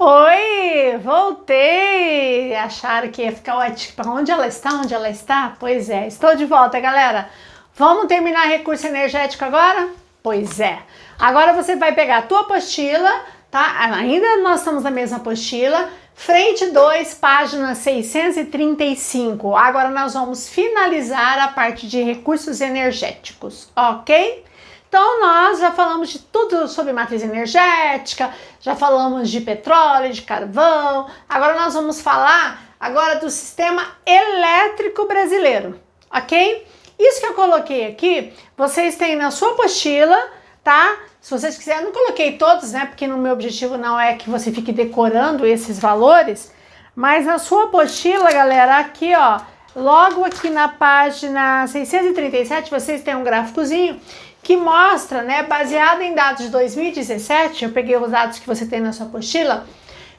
Oi, voltei! Acharam que ia ficar para onde ela está? Onde ela está? Pois é, estou de volta, galera. Vamos terminar recurso energético agora? Pois é. Agora você vai pegar a tua apostila, tá? Ainda nós estamos na mesma apostila. Frente 2, página 635. Agora nós vamos finalizar a parte de recursos energéticos, ok? Então nós já falamos de tudo sobre matriz energética, já falamos de petróleo, de carvão. Agora nós vamos falar agora do sistema elétrico brasileiro, ok? Isso que eu coloquei aqui, vocês têm na sua apostila, tá? Se vocês quiserem, não coloquei todos, né? Porque no meu objetivo não é que você fique decorando esses valores, mas na sua apostila, galera, aqui ó, logo aqui na página 637, vocês têm um gráficozinho que mostra, né, baseado em dados de 2017, eu peguei os dados que você tem na sua apostila,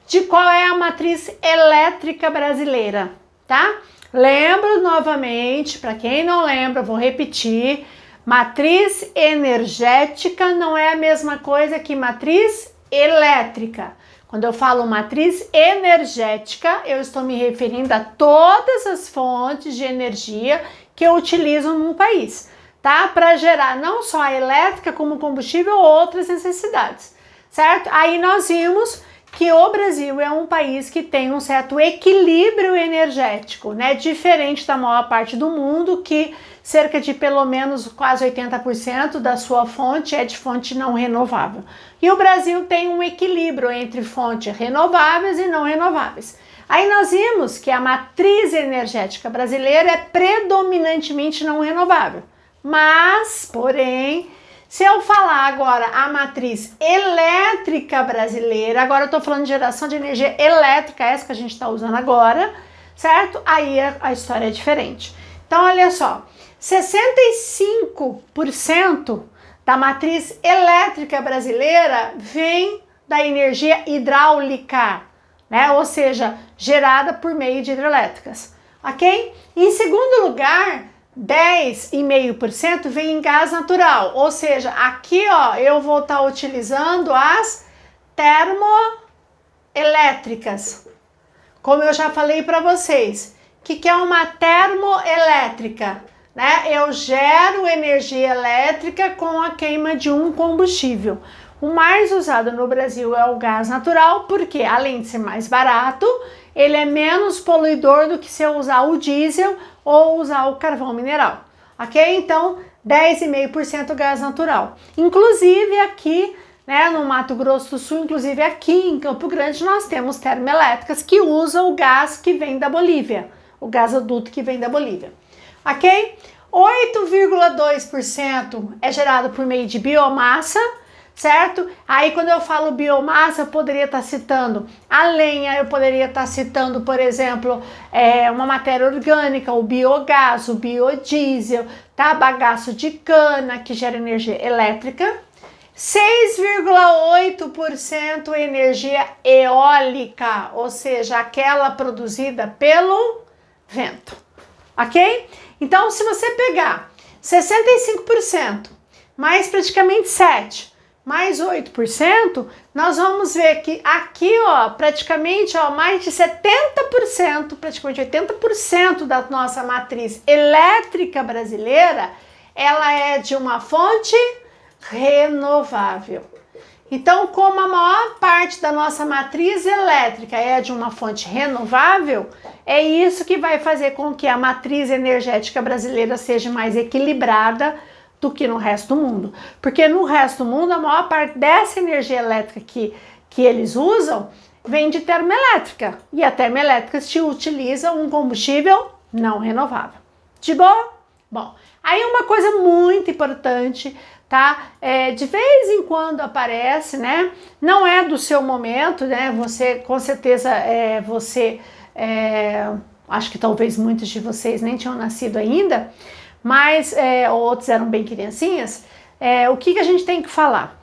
de qual é a matriz elétrica brasileira, tá? Lembro novamente, para quem não lembra, vou repetir, matriz energética não é a mesma coisa que matriz elétrica. Quando eu falo matriz energética, eu estou me referindo a todas as fontes de energia que eu utilizo no país, tá? Para gerar não só a elétrica como combustível ou outras necessidades, certo? Aí nós vimos que o Brasil é um país que tem um certo equilíbrio energético, né? Diferente da maior parte do mundo, que cerca de pelo menos quase 80% da sua fonte é de fonte não renovável. E o Brasil tem um equilíbrio entre fontes renováveis e não renováveis. Aí nós vimos que a matriz energética brasileira é predominantemente não renovável. Mas, porém, se eu falar agora a matriz elétrica brasileira, agora eu tô falando de geração de energia elétrica, essa que a gente tá usando agora, certo? Aí a história é diferente. Então, olha só, 65% da matriz elétrica brasileira vem da energia hidráulica, né? Ou seja, gerada por meio de hidrelétricas, ok? Em segundo lugar, 10,5% vem em gás natural, ou seja, aqui ó, eu vou estar utilizando as termoelétricas. Como eu já falei para vocês, o que é uma termoelétrica? Né? Eu gero energia elétrica com a queima de um combustível. O mais usado no Brasil é o gás natural, porque além de ser mais barato, ele é menos poluidor do que se eu usar o diesel ou usar o carvão mineral, ok? Então, 10,5% gás natural. Inclusive aqui, né, no Mato Grosso do Sul, inclusive aqui em Campo Grande, nós temos termoelétricas que usam o gás que vem da Bolívia, o gasoduto que vem da Bolívia, ok? 8,2% é gerado por meio de biomassa, certo? Aí quando eu falo biomassa, eu poderia estar citando a lenha, eu poderia estar citando, por exemplo, uma matéria orgânica, o biogás, o biodiesel, tá? Bagaço de cana, que gera energia elétrica. 6,8% energia eólica, ou seja, aquela produzida pelo vento, ok? Então, se você pegar 65%, mais praticamente 7%, mais 8%, nós vamos ver que aqui, ó, praticamente, ó, mais de 70%, praticamente 80% da nossa matriz elétrica brasileira, ela é de uma fonte renovável. Então, como a maior parte da nossa matriz elétrica é de uma fonte renovável, é isso que vai fazer com que a matriz energética brasileira seja mais equilibrada do que no resto do mundo. Porque no resto do mundo, a maior parte dessa energia elétrica que eles usam vem de termoelétrica. E a termoelétrica se utiliza um combustível não renovável. De boa? Bom, aí uma coisa muito importante, tá? De vez em quando aparece, né? Não é do seu momento, né? Você, com certeza, acho que talvez muitos de vocês nem tinham nascido ainda, mas outros eram bem criancinhas. O que a gente tem que falar?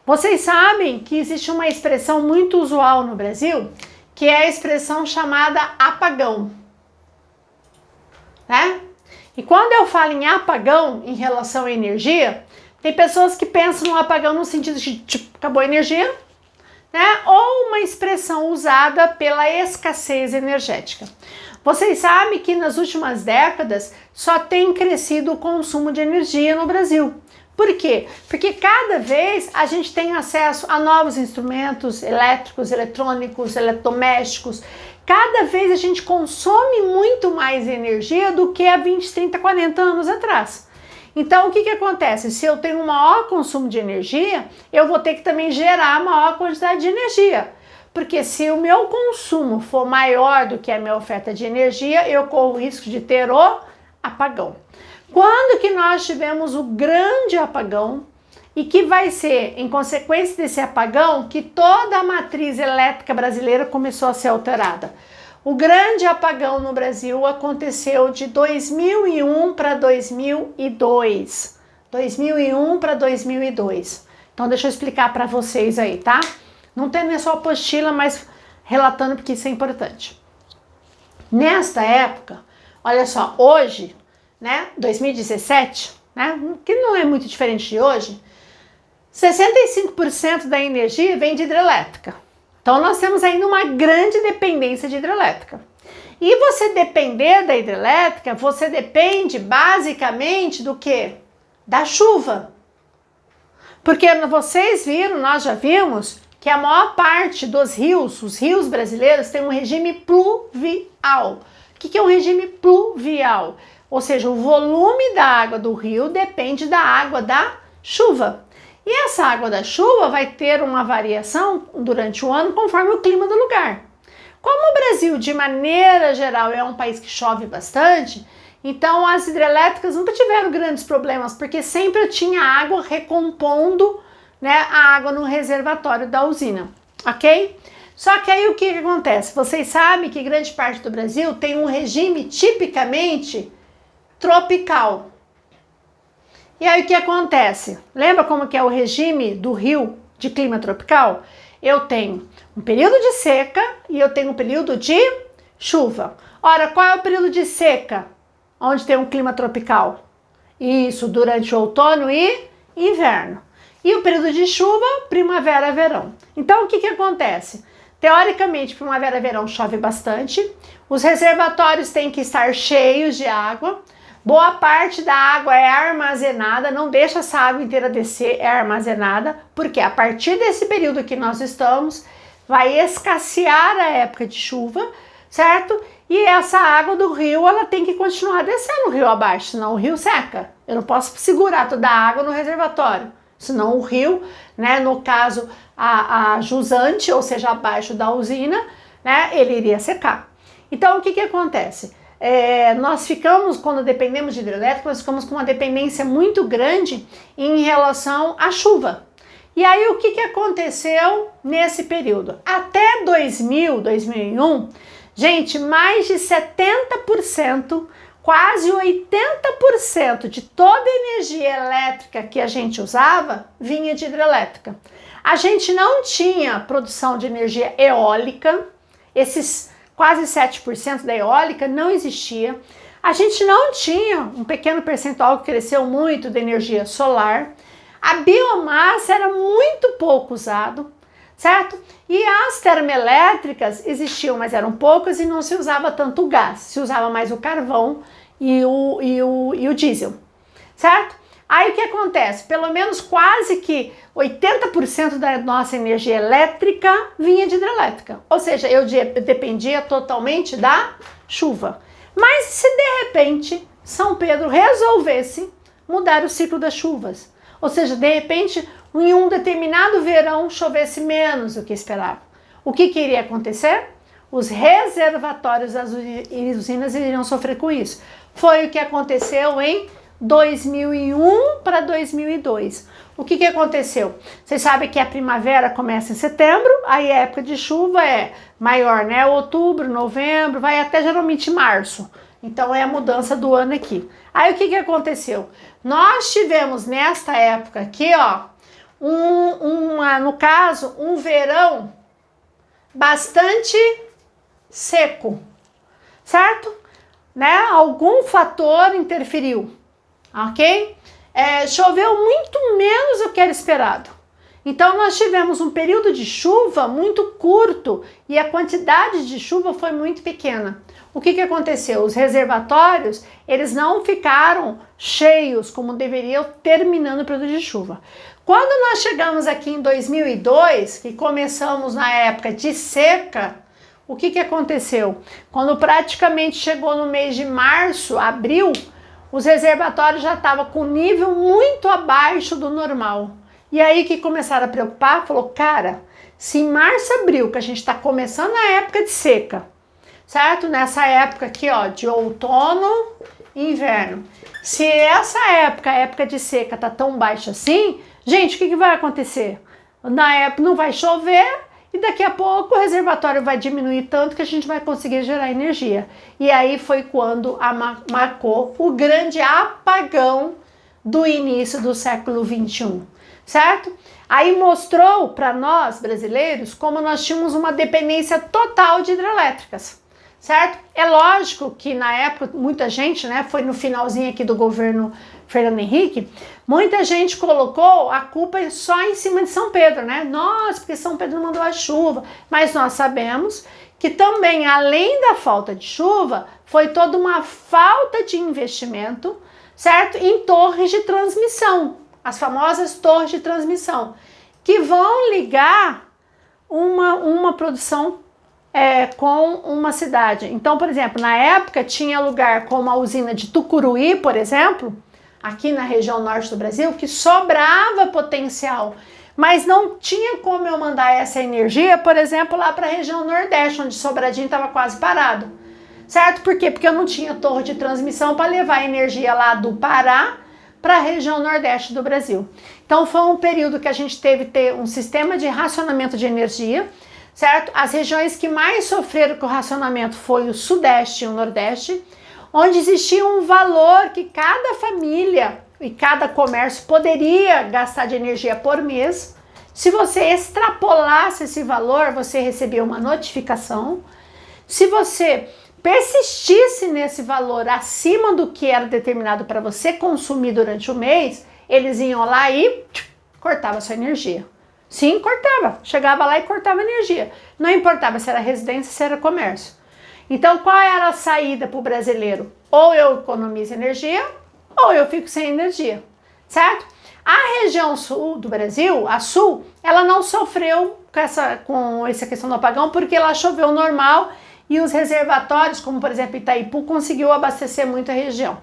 Vocês sabem que existe uma expressão muito usual no Brasil, que é a expressão chamada apagão, né? E quando eu falo em apagão em relação à energia, tem pessoas que pensam no apagão no sentido de tipo, acabou a energia, né? Ou uma expressão usada pela escassez energética. Vocês sabem que nas últimas décadas só tem crescido o consumo de energia no Brasil. Por quê? Porque cada vez a gente tem acesso a novos instrumentos elétricos, eletrônicos, eletrodomésticos. Cada vez a gente consome muito mais energia do que há 20, 30, 40 anos atrás. Então, o que acontece? Se eu tenho um maior consumo de energia, eu vou ter que também gerar maior quantidade de energia. Porque se o meu consumo for maior do que a minha oferta de energia, eu corro o risco de ter o apagão. Quando que nós tivemos o grande apagão e que vai ser, em consequência desse apagão, que toda a matriz elétrica brasileira começou a ser alterada? O grande apagão no Brasil aconteceu de 2001 para 2002. 2001 para 2002. Então deixa eu explicar para vocês aí, tá? Não tem nem só apostila, mas relatando porque isso é importante. Nesta época, olha só, hoje, né, 2017, né, que não é muito diferente de hoje, 65% da energia vem de hidrelétrica. Então nós temos ainda uma grande dependência de hidrelétrica. E você depender da hidrelétrica, você depende basicamente do quê? Da chuva. Porque vocês viram, nós já vimos, que a maior parte dos rios, os rios brasileiros, tem um regime pluvial. O que é um regime pluvial? Ou seja, o volume da água do rio depende da água da chuva. E essa água da chuva vai ter uma variação durante o ano conforme o clima do lugar. Como o Brasil, de maneira geral, é um país que chove bastante, então as hidrelétricas nunca tiveram grandes problemas, porque sempre tinha água recompondo, né, a água no reservatório da usina, ok? Só que aí o que acontece? Vocês sabem que grande parte do Brasil tem um regime tipicamente tropical. E aí o que acontece? Lembra como que é o regime do rio de clima tropical? Eu tenho um período de seca e eu tenho um período de chuva. Ora, qual é o período de seca? Onde tem um clima tropical? Isso, durante o outono e inverno. E o período de chuva, primavera, verão. Então, o que acontece? Teoricamente, primavera, verão chove bastante. Os reservatórios têm que estar cheios de água. Boa parte da água é armazenada, não deixa essa água inteira descer, é armazenada, porque a partir desse período que nós estamos, vai escassear a época de chuva, certo? E essa água do rio, ela tem que continuar descendo o rio abaixo, senão o rio seca. Eu não posso segurar toda a água no reservatório, senão o rio, né, no caso a jusante, ou seja, abaixo da usina, né, ele iria secar. Então, o que acontece? Nós ficamos, quando dependemos de hidrelétrica, nós ficamos com uma dependência muito grande em relação à chuva. E aí o que aconteceu nesse período? Até 2000, 2001, gente, mais de 70%, quase 80% de toda a energia elétrica que a gente usava vinha de hidrelétrica. A gente não tinha produção de energia eólica, esses quase 7% da eólica não existia. A gente não tinha um pequeno percentual que cresceu muito de energia solar. A biomassa era muito pouco usado, certo? E as termoelétricas existiam, mas eram poucas e não se usava tanto o gás. Se usava mais o carvão e o diesel, certo? Aí o que acontece? Pelo menos quase que 80% da nossa energia elétrica vinha de hidrelétrica. Ou seja, eu dependia totalmente da chuva. Mas se de repente São Pedro resolvesse mudar o ciclo das chuvas, ou seja, de repente em um determinado verão chovesse menos do que esperava, o que iria acontecer? Os reservatórios das usinas iriam sofrer com isso. Foi o que aconteceu em 2001 para 2002. O que aconteceu? Vocês sabem que a primavera começa em setembro, aí a época de chuva é maior, né? Outubro, novembro, vai até geralmente março. Então é a mudança do ano aqui. Aí o que aconteceu? Nós tivemos nesta época aqui, ó, no caso, um verão bastante seco, certo? Né? Algum fator interferiu. Ok? Choveu muito menos do que era esperado. Então nós tivemos um período de chuva muito curto e a quantidade de chuva foi muito pequena. O que aconteceu? Os reservatórios, eles não ficaram cheios como deveriam, terminando o período de chuva. Quando nós chegamos aqui em 2002, que começamos na época de seca, o que aconteceu? Quando praticamente chegou no mês de março, abril, os reservatórios já estavam com nível muito abaixo do normal. E aí que começaram a preocupar, falou, cara, se em março, abril, que a gente está começando a época de seca, certo? Nessa época aqui, ó, de outono e inverno. Se essa época, a época de seca, tá tão baixa assim, gente, o que vai acontecer? Na época não vai chover e daqui a pouco o reservatório vai diminuir tanto que a gente vai conseguir gerar energia. E aí foi quando marcou o grande apagão do início do século 21, certo? Aí mostrou para nós, brasileiros, como nós tínhamos uma dependência total de hidrelétricas, certo? É lógico que na época, muita gente, né, foi no finalzinho aqui do governo Fernando Henrique, muita gente colocou a culpa só em cima de São Pedro, né? Nossa, porque São Pedro não mandou a chuva. Mas nós sabemos que também, além da falta de chuva, foi toda uma falta de investimento, certo? Em torres de transmissão, as famosas torres de transmissão, que vão ligar uma produção com uma cidade. Então, por exemplo, na época tinha lugar como a usina de Tucuruí, por exemplo, aqui na região norte do Brasil, que sobrava potencial, mas não tinha como eu mandar essa energia, por exemplo, lá para a região nordeste, onde Sobradinho estava quase parado, certo? Por quê? Porque eu não tinha torre de transmissão para levar energia lá do Pará para a região nordeste do Brasil. Então foi um período que a gente teve que ter um sistema de racionamento de energia, certo? As regiões que mais sofreram com o racionamento foi o sudeste e o nordeste, onde existia um valor que cada família e cada comércio poderia gastar de energia por mês. Se você extrapolasse esse valor, você recebia uma notificação. Se você persistisse nesse valor acima do que era determinado para você consumir durante o mês, eles iam lá e cortavam a sua energia. Sim, cortava. Chegava lá e cortava a energia. Não importava se era residência, se era comércio. Então, qual era a saída para o brasileiro? Ou eu economizo energia, ou eu fico sem energia, certo? A região sul do Brasil, a sul, ela não sofreu com essa questão do apagão, porque lá choveu normal e os reservatórios, como por exemplo Itaipu, conseguiu abastecer muito a região.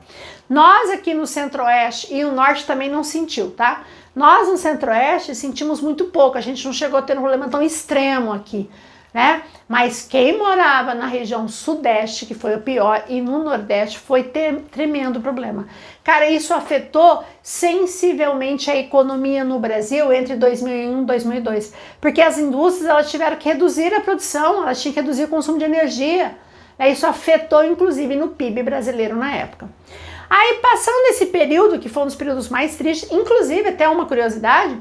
Nós aqui no centro-oeste e o norte também não sentiu, tá? Nós no centro-oeste sentimos muito pouco, a gente não chegou a ter um problema tão extremo aqui, né? Mas quem morava na região sudeste, que foi o pior, e no nordeste foi tremendo problema. Cara, isso afetou sensivelmente a economia no Brasil entre 2001 e 2002, porque as indústrias elas tiveram que reduzir a produção, elas tinham que reduzir o consumo de energia, né? Isso afetou inclusive no PIB brasileiro na época. Aí passando esse período, que foi um dos períodos mais tristes, inclusive até uma curiosidade,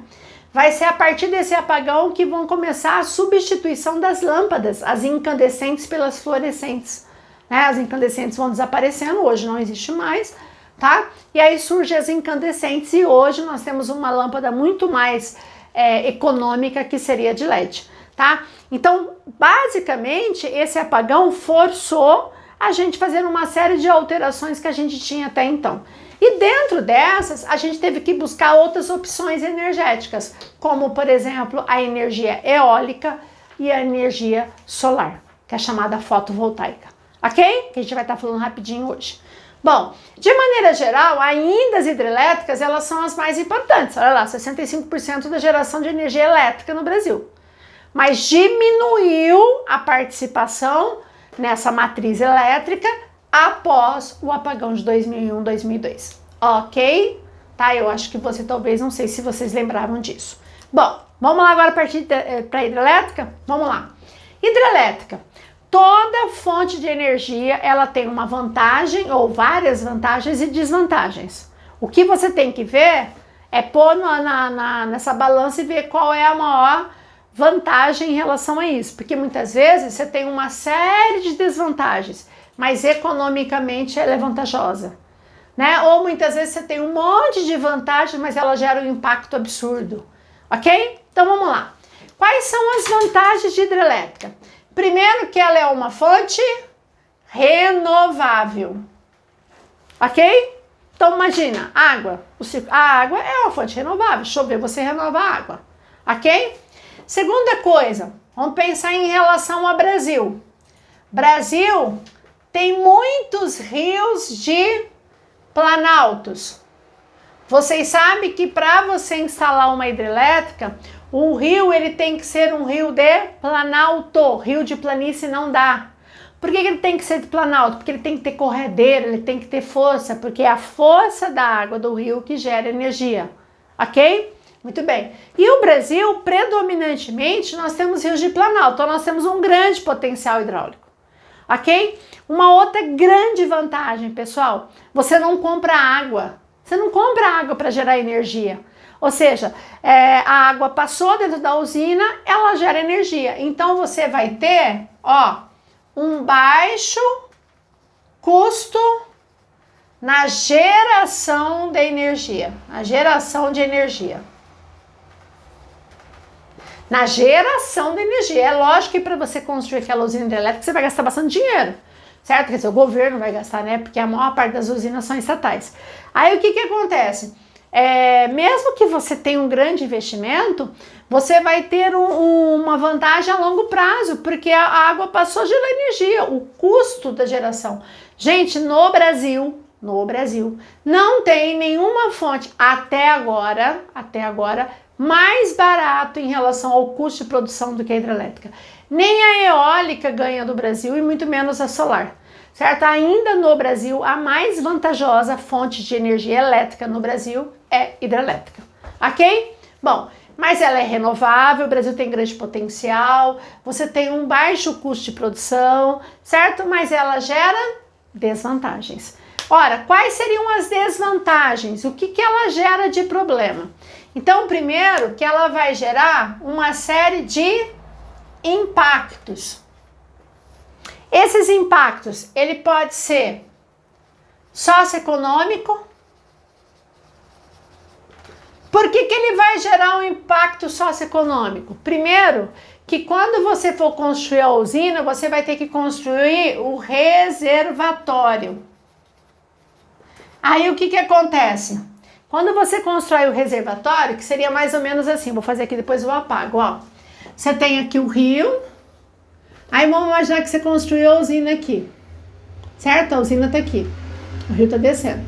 vai ser a partir desse apagão que vão começar a substituição das lâmpadas, as incandescentes pelas fluorescentes, né? As incandescentes vão desaparecendo, hoje não existe mais, tá? E aí surgem as incandescentes e hoje nós temos uma lâmpada muito mais econômica, que seria de LED, tá? Então, basicamente, esse apagão forçou a gente fazer uma série de alterações que a gente tinha até então. E dentro dessas, a gente teve que buscar outras opções energéticas, como, por exemplo, a energia eólica e a energia solar, que é chamada fotovoltaica, ok? Que a gente vai estar falando rapidinho hoje. Bom, de maneira geral, ainda as hidrelétricas, elas são as mais importantes. Olha lá, 65% da geração de energia elétrica no Brasil. Mas diminuiu a participação nessa matriz elétrica após o apagão de 2001, 2002, ok? Tá, eu acho que você talvez, não sei se vocês lembravam disso. Bom, vamos lá agora partir para a hidrelétrica? Vamos lá. Hidrelétrica. Toda fonte de energia, ela tem uma vantagem ou várias vantagens e desvantagens. O que você tem que ver é pôr nessa balança e ver qual é a maior vantagem em relação a isso, porque muitas vezes você tem uma série de desvantagens, mas economicamente ela é vantajosa, né? Ou muitas vezes você tem um monte de vantagens, mas ela gera um impacto absurdo. ok? Então vamos lá. Quais são as vantagens de hidrelétrica? Primeiro que ela é uma fonte renovável, ok? Então imagina, água. A água é uma fonte renovável. Chover, você renova a água, ok? Segunda coisa, vamos pensar em relação ao Brasil. Brasil tem muitos rios de planaltos. Vocês sabem que para você instalar uma hidrelétrica, o rio ele tem que ser um rio de planalto. Rio de planície não dá. Por que ele tem que ser de planalto? Porque ele tem que ter corredeira, ele tem que ter força, porque é a força da água do rio que gera energia, ok? Muito bem. E o Brasil, predominantemente, nós temos rios de planalto, então nós temos um grande potencial hidráulico, ok? Uma outra grande vantagem, pessoal, você não compra água. Você não compra água para gerar energia. Ou seja, a água passou dentro da usina, ela gera energia. Então você vai ter, ó, um baixo custo na geração de energia. Na geração de energia. Na geração de energia. É lógico que para você construir aquela usina hidrelétrica, você vai gastar bastante dinheiro. Certo? Quer dizer, o governo vai gastar, né? Porque a maior parte das usinas são estatais. Aí o que acontece? Mesmo que você tenha um grande investimento, você vai ter uma vantagem a longo prazo, porque a água passou a gerar energia, o custo da geração. Gente, no Brasil, não tem nenhuma fonte até agora, mais barato em relação ao custo de produção do que a hidrelétrica. Nem a eólica ganha do Brasil e muito menos a solar, certo? Ainda no Brasil, a mais vantajosa fonte de energia elétrica no Brasil é hidrelétrica, ok? Bom, mas ela é renovável, o Brasil tem grande potencial, você tem um baixo custo de produção, certo? Mas ela gera desvantagens. Ora, quais seriam as desvantagens? O que ela gera de problema? Então, primeiro, que ela vai gerar uma série de impactos. Esses impactos, ele pode ser socioeconômico. Por que ele vai gerar um impacto socioeconômico? Primeiro, que quando você for construir a usina, você vai ter que construir o reservatório. Aí o que acontece? Quando você constrói o reservatório, que seria mais ou menos assim, vou fazer aqui, depois eu apago, ó. Você tem aqui o rio, aí vamos imaginar que você construiu a usina aqui, certo? A usina tá aqui, o rio tá descendo.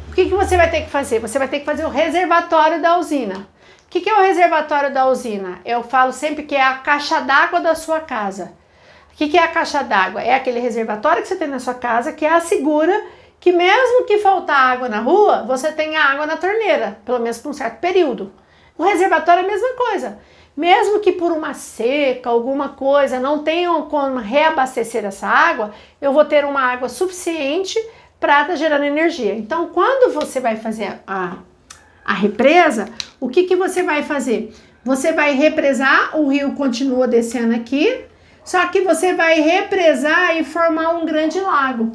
O que você vai ter que fazer? Você vai ter que fazer o reservatório da usina. O que é o reservatório da usina? Eu falo sempre que é a caixa d'água da sua casa. O que é a caixa d'água? É aquele reservatório que você tem na sua casa que assegura que mesmo que faltar água na rua, você tenha água na torneira, pelo menos por um certo período. O reservatório é a mesma coisa. Mesmo que por uma seca, alguma coisa, não tenham como reabastecer essa água, eu vou ter uma água suficiente para estar gerando energia. Então, quando você vai fazer a represa, o que você vai fazer? Você vai represar, o rio continua descendo aqui, só que você vai represar e formar um grande lago.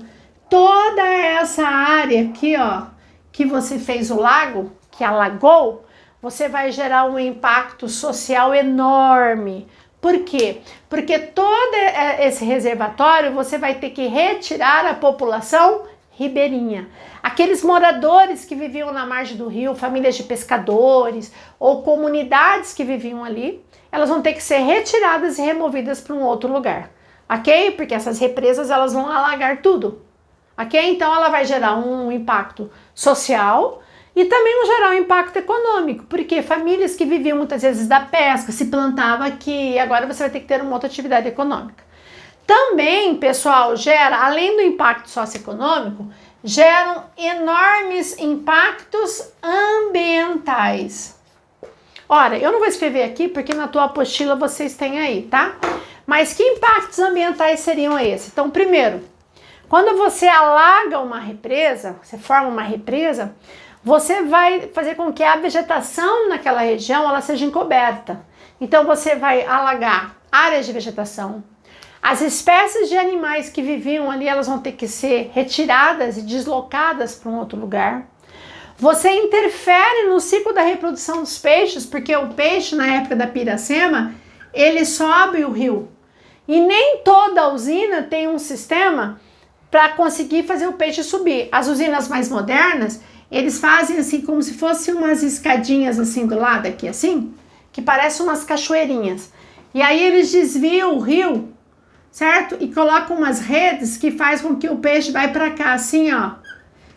Toda essa área aqui, ó, que você fez o lago, que alagou, você vai gerar um impacto social enorme. Por quê? Porque todo esse reservatório você vai ter que retirar a população ribeirinha. Aqueles moradores que viviam na margem do rio, famílias de pescadores ou comunidades que viviam ali, elas vão ter que ser retiradas e removidas para um outro lugar, ok? Porque essas represas elas vão alagar tudo, ok? Então ela vai gerar um impacto social e também vai gerar um impacto econômico, porque famílias que viviam muitas vezes da pesca, se plantava aqui, agora você vai ter que ter uma outra atividade econômica. Também, pessoal, gera, além do impacto socioeconômico, geram enormes impactos ambientais. Ora, eu não vou escrever aqui porque na tua apostila vocês têm aí, tá? Mas que impactos ambientais seriam esses? Então, primeiro, quando você alaga uma represa, você forma uma represa, você vai fazer com que a vegetação naquela região ela seja encoberta. Então, você vai alagar áreas de vegetação. As espécies de animais que viviam ali, elas vão ter que ser retiradas e deslocadas para um outro lugar. Você interfere no ciclo da reprodução dos peixes, porque o peixe, na época da piracema, ele sobe o rio. E nem toda usina tem um sistema para conseguir fazer o peixe subir. As usinas mais modernas, eles fazem assim, como se fossem umas escadinhas assim do lado aqui, assim, que parecem umas cachoeirinhas. E aí eles desviam o rio, certo? E colocam umas redes que faz com que o peixe vai para cá, assim, ó.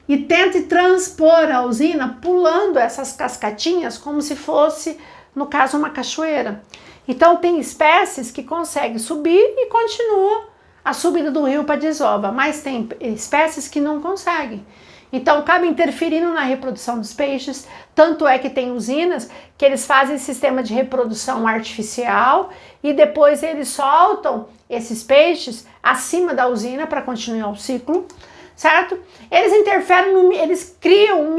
E tente transpor a usina pulando essas cascatinhas como se fosse, no caso, uma cachoeira. Então tem espécies que conseguem subir e continua a subida do rio para a desova, mas tem espécies que não conseguem. Então acaba interferindo na reprodução dos peixes, tanto é que tem usinas que eles fazem sistema de reprodução artificial e depois eles soltam esses peixes acima da usina para continuar o ciclo, certo? Eles interferem, eles criam um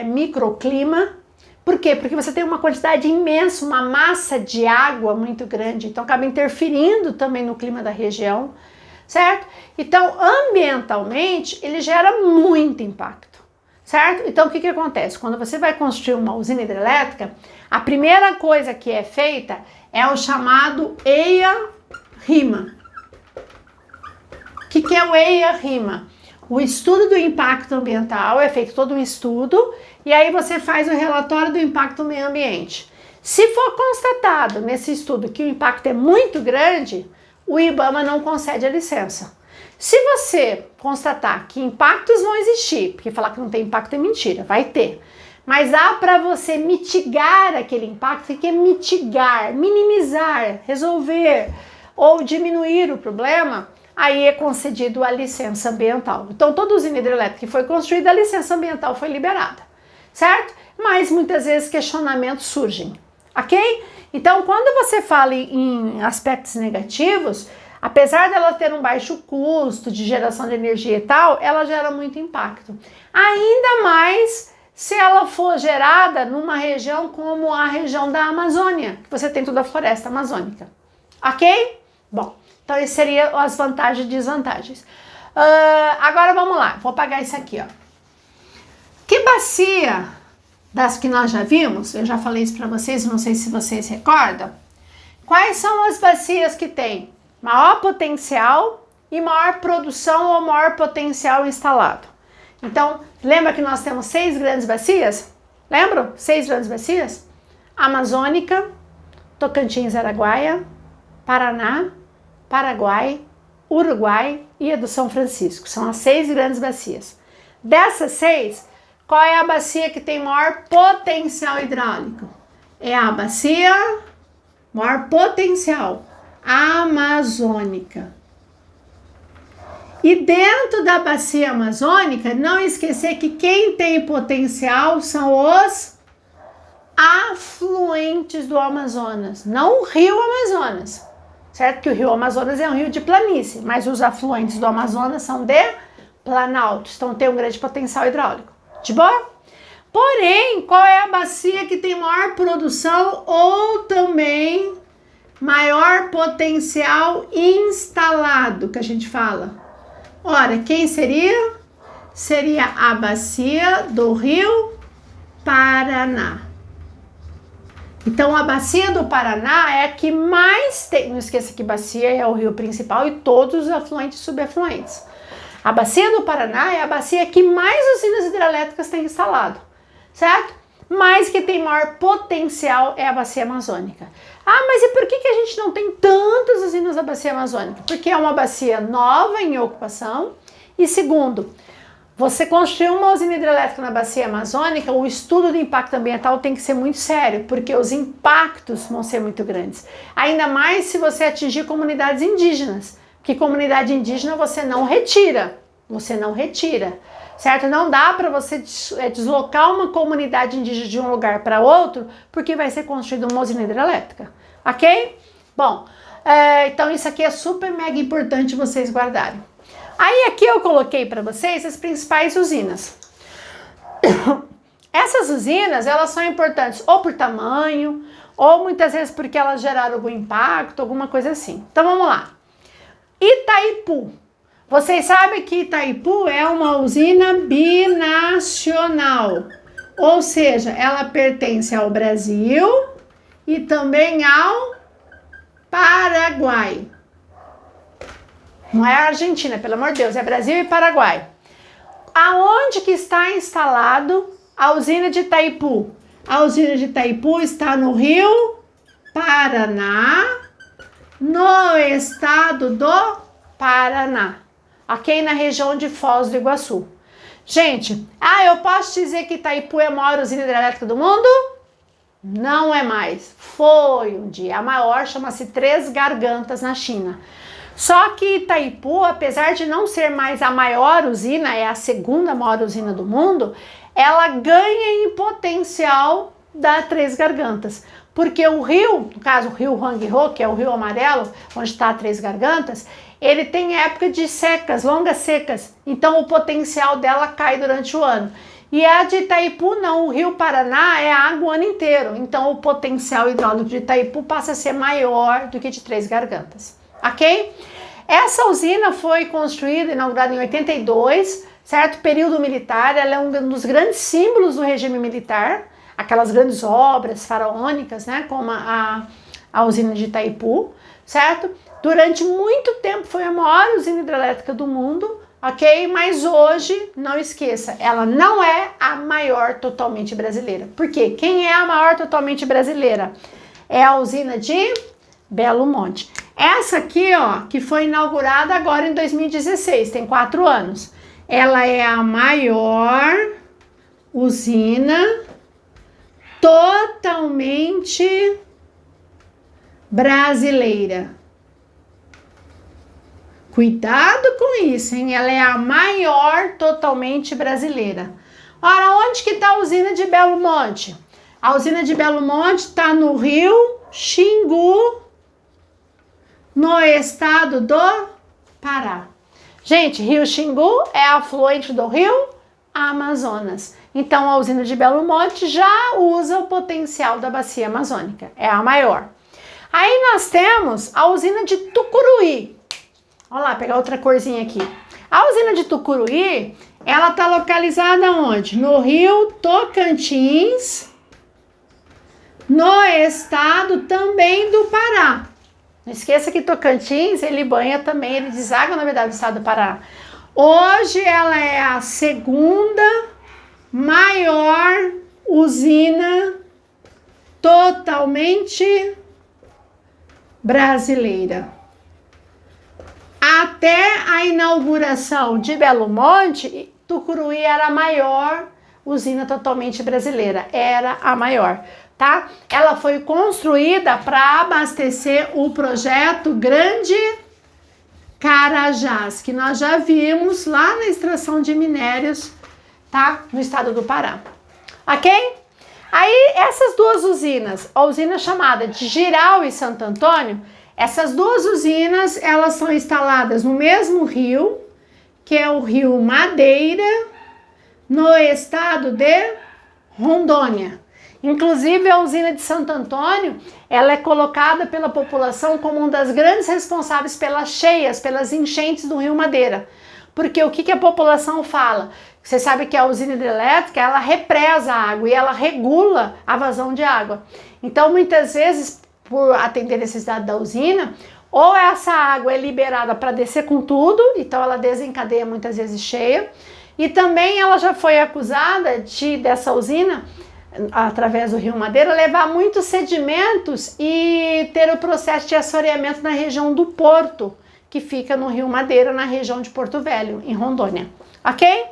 microclima. Por quê? Porque você tem uma quantidade imensa, uma massa de água muito grande, então acaba interferindo também no clima da região, certo? Então, ambientalmente, ele gera muito impacto, certo? Então, o que acontece? Quando você vai construir uma usina hidrelétrica, a primeira coisa que é feita é o chamado EIA-RIMA. O que é o EIA-RIMA? O estudo do impacto ambiental, é feito todo um estudo, e aí você faz o relatório do impacto no meio ambiente. Se for constatado nesse estudo que o impacto é muito grande, o IBAMA não concede a licença. Se você constatar que impactos vão existir, porque falar que não tem impacto é mentira, vai ter. Mas dá para você mitigar aquele impacto, você quer mitigar, minimizar, resolver ou diminuir o problema, aí é concedido a licença ambiental. Então toda usina hidrelétrica que foi construída, a licença ambiental foi liberada, certo? Mas muitas vezes questionamentos surgem, ok? Então quando você fala em aspectos negativos, apesar dela ter um baixo custo de geração de energia e tal, ela gera muito impacto. Ainda mais se ela for gerada numa região como a região da Amazônia, que você tem toda a floresta amazônica, ok? Bom, então essas seriam as vantagens e desvantagens. Agora vamos lá, vou apagar isso aqui, ó. Que bacia das que nós já vimos, eu já falei isso para vocês, não sei se vocês recordam. Quais são as bacias que têm maior potencial e maior produção ou maior potencial instalado? Então, lembra que nós temos 6 grandes bacias? Lembram? 6 grandes bacias? Amazônica, Tocantins, Araguaia, Paraná, Paraguai, Uruguai e a do São Francisco. São as 6 grandes bacias. Dessas 6, qual é a bacia que tem maior potencial hidráulico? É a bacia maior potencial amazônica. E dentro da bacia amazônica, não esquecer que quem tem potencial são os afluentes do Amazonas, não o rio Amazonas. Certo que o rio Amazonas é um rio de planície, mas os afluentes do Amazonas são de planaltos, então tem um grande potencial hidráulico. De boa? Porém, qual é a bacia que tem maior produção ou também maior potencial instalado, que a gente fala? Ora, quem seria? Seria a bacia do rio Paraná. Então, a bacia do Paraná é a que mais tem, não esqueça que bacia é o rio principal e todos os afluentes e subafluentes. A bacia do Paraná é a bacia que mais usinas hidrelétricas têm instalado, certo? Mas que tem maior potencial é a bacia amazônica. Ah, mas e por que a gente não tem tantas usinas da bacia amazônica? Porque é uma bacia nova em ocupação e segundo, você construir uma usina hidrelétrica na bacia amazônica, o estudo do impacto ambiental tem que ser muito sério, porque os impactos vão ser muito grandes. Ainda mais se você atingir comunidades indígenas, que comunidade indígena você não retira, certo? Não dá para você deslocar uma comunidade indígena de um lugar para outro, porque vai ser construída uma usina hidrelétrica, ok? Bom, então isso aqui é super mega importante vocês guardarem. Aí aqui eu coloquei para vocês as principais usinas. Essas usinas, elas são importantes ou por tamanho, ou muitas vezes porque elas geraram algum impacto, alguma coisa assim. Então vamos lá. Itaipu. Vocês sabem que Itaipu é uma usina binacional, ou seja, ela pertence ao Brasil e também ao Paraguai. Não é a Argentina, pelo amor de Deus, é Brasil e Paraguai. Aonde que está instalado a usina de Itaipu? A usina de Itaipu está no Rio Paraná, no estado do Paraná, aqui na região de Foz do Iguaçu. Gente, eu posso dizer que Itaipu é a maior usina hidrelétrica do mundo? Não é mais. Foi um dia. A maior chama-se Três Gargantas, na China. Só que Itaipu, apesar de não ser mais a maior usina, é a segunda maior usina do mundo, ela ganha em potencial da Três Gargantas. Porque o rio, no caso o rio Huanghe-ho, que é o rio amarelo, onde está a Três Gargantas, ele tem época de secas, longas secas. Então o potencial dela cai durante o ano. E a de Itaipu não, o rio Paraná é água o ano inteiro. Então o potencial hidráulico de Itaipu passa a ser maior do que de Três Gargantas. Ok? Essa usina foi construída, inaugurada em 82, certo? Período militar, ela é um dos grandes símbolos do regime militar, aquelas grandes obras faraônicas, né? Como a usina de Itaipu, certo? Durante muito tempo foi a maior usina hidrelétrica do mundo, ok? Mas hoje, não esqueça, ela não é a maior totalmente brasileira. Por quê? Quem é a maior totalmente brasileira? É a usina de Belo Monte. Essa aqui, ó, que foi inaugurada agora em 2016, tem 4 anos. Ela é a maior usina totalmente brasileira. Cuidado com isso, hein? Ela é a maior totalmente brasileira. Ora, onde que está a usina de Belo Monte? A usina de Belo Monte está no rio Xingu, no estado do Pará. Gente, rio Xingu é afluente do rio Amazonas. Então, a usina de Belo Monte já usa o potencial da bacia amazônica. É a maior. Aí nós temos a usina de Tucuruí. Olha lá, pegar outra corzinha aqui. A usina de Tucuruí, ela está localizada onde? No rio Tocantins, no estado também do Pará. Não esqueça que Tocantins, ele banha também, ele deságua, na verdade, do estado do Pará. Hoje ela é a segunda maior usina totalmente brasileira. Até a inauguração de Belo Monte, Tucuruí era a maior usina totalmente brasileira, era a maior. Tá? Ela foi construída para abastecer o projeto Grande Carajás, que nós já vimos lá na extração de minérios, tá? No estado do Pará. Ok? Aí essas duas usinas, a usina chamada de Jirau e Santo Antônio, essas duas usinas, elas são instaladas no mesmo rio, que é o rio Madeira, no estado de Rondônia. Inclusive, a usina de Santo Antônio, ela é colocada pela população como uma das grandes responsáveis pelas cheias, pelas enchentes do rio Madeira. Porque o que a população fala? Você sabe que a usina hidrelétrica, ela represa a água e ela regula a vazão de água. Então, muitas vezes, por atender a necessidade da usina, ou essa água é liberada para descer com tudo, então ela desencadeia muitas vezes cheia, e também ela já foi acusada dessa usina, através do rio Madeira, levar muitos sedimentos e ter o processo de assoreamento na região do Porto, que fica no rio Madeira, na região de Porto Velho, em Rondônia, ok?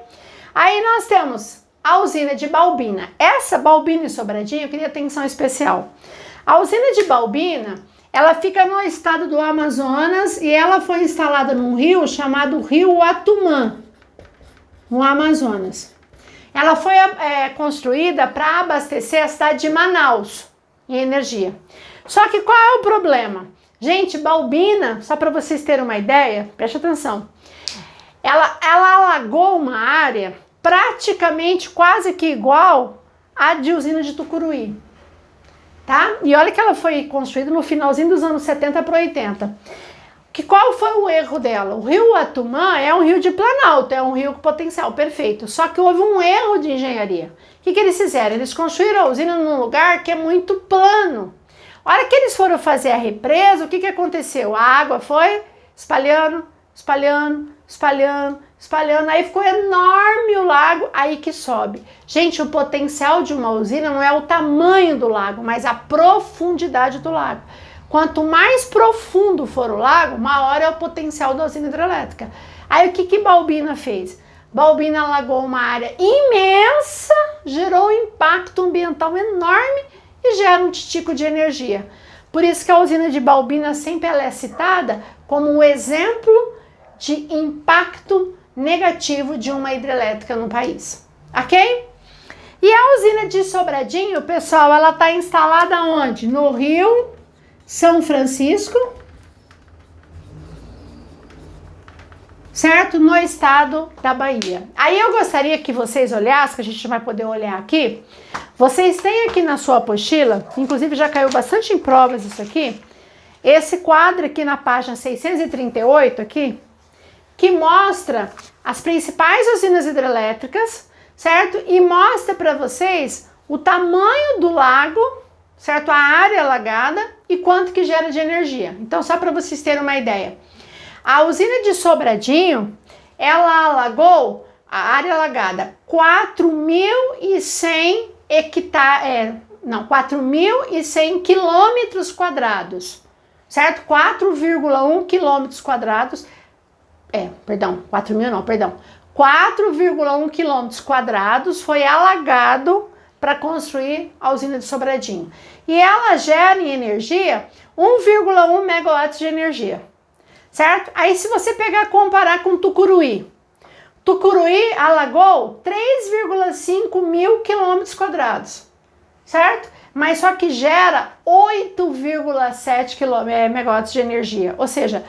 Aí nós temos a usina de Balbina. Essa Balbina e Sobradinho, eu queria atenção especial. A usina de Balbina, ela fica no estado do Amazonas e ela foi instalada num rio chamado Rio Atumã, no Amazonas. Ela foi construída para abastecer a cidade de Manaus em energia. Só que qual é o problema? Gente, Balbina, só para vocês terem uma ideia, preste atenção, ela alagou uma área praticamente quase que igual à de usina de Tucuruí, tá? E olha que ela foi construída no finalzinho dos anos 70 para 80. Qual foi o erro dela? O rio Atumã é um rio de planalto, é um rio com potencial perfeito, só que houve um erro de engenharia. O que eles fizeram? Eles construíram a usina num lugar que é muito plano. A hora que eles foram fazer a represa, o que aconteceu? A água foi espalhando, espalhando, espalhando, espalhando, aí ficou enorme o lago, aí que sobe. Gente, o potencial de uma usina não é o tamanho do lago, mas a profundidade do lago. Quanto mais profundo for o lago, maior é o potencial da usina hidrelétrica. Aí o que Balbina fez? Balbina alagou uma área imensa, gerou um impacto ambiental enorme e gera um titico de energia. Por isso que a usina de Balbina sempre ela é citada como um exemplo de impacto negativo de uma hidrelétrica no país, ok? E a usina de Sobradinho, pessoal, ela está instalada onde? No Rio São Francisco, certo? No estado da Bahia. Aí eu gostaria que vocês olhassem, que a gente vai poder olhar aqui. Vocês têm aqui na sua apostila, inclusive já caiu bastante em provas isso aqui, esse quadro aqui na página 638 aqui, que mostra as principais usinas hidrelétricas, certo? E mostra para vocês o tamanho do lago, certo? A área alagada e quanto que gera de energia. Então, só para vocês terem uma ideia. A usina de Sobradinho, ela alagou a área alagada 4.100 4.100 quilômetros quadrados, certo? 4,1 quilômetros quadrados, 4,1 quilômetros quadrados foi alagado para construir a usina de Sobradinho. E ela gera em energia 1,1 megawatts de energia, certo? Aí se você pegar e comparar com Tucuruí, Tucuruí alagou 3,5 mil quilômetros quadrados, certo? Mas só que gera 8,7 megawatts de energia, ou seja,